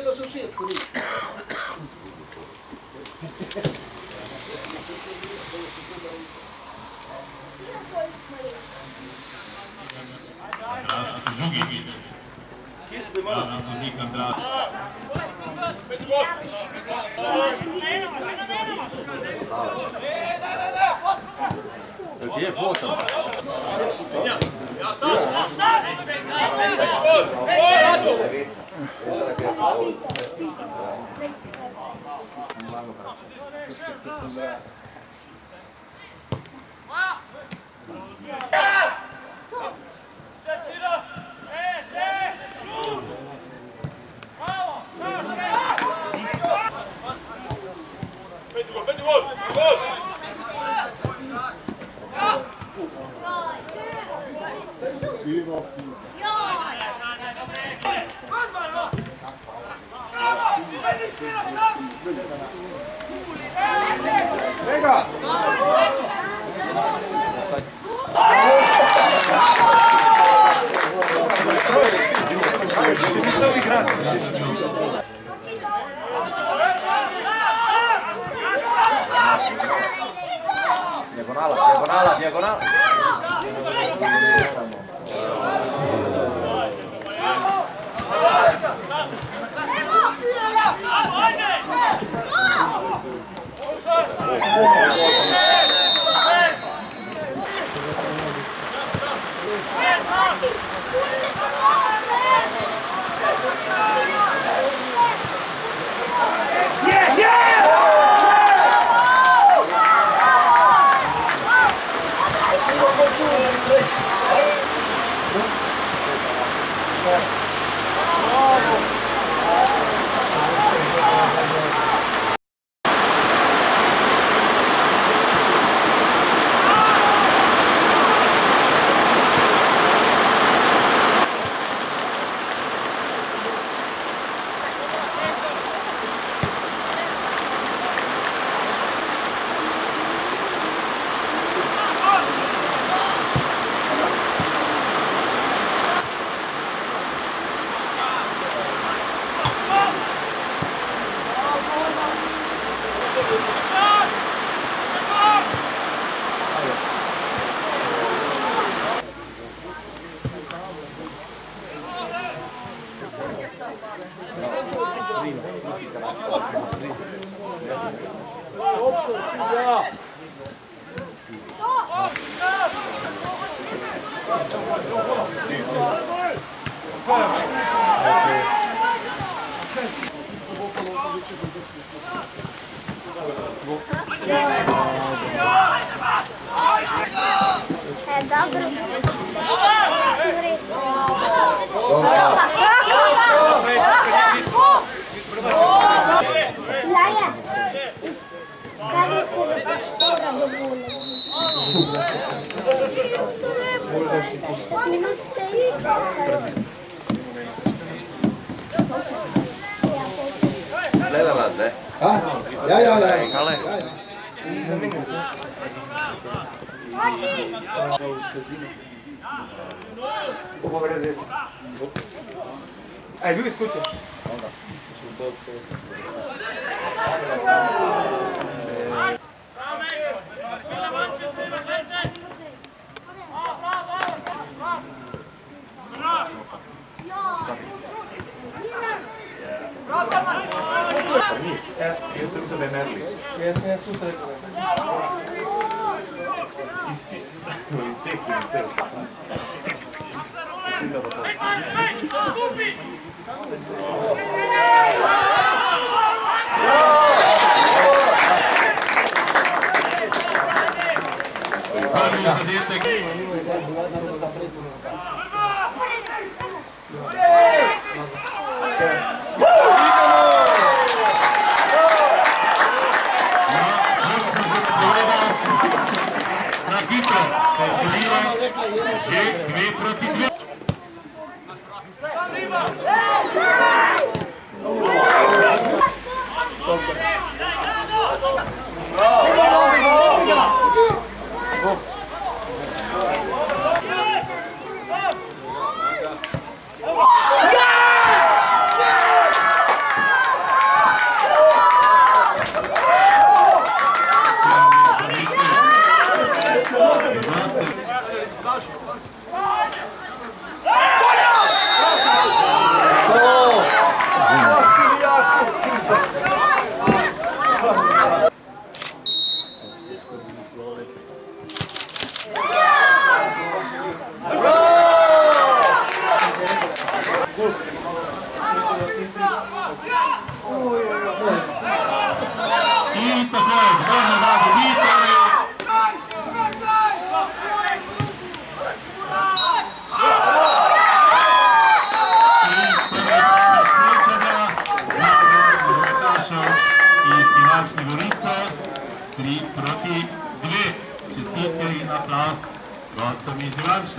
za sosedku nič. Žugić. Glavni sudnik Andraž. Gdje je foto? Vega! Diagonala, diagonala, diagonala. Gledala se. A? Ja. Ale. Aj, ljudi kuće. Jesam se Merli. Jesam sutra. Isti je stavio i tek im se Prvi zadetek. Na hitro se je zgodilo že 2-2. In tako je, zgodno da dobitali. In prvi konec srečanja, zmaga nogometašev iz Ivačne Gorice s 3-2. Čestitke in aplavz gostom iz Ivančne.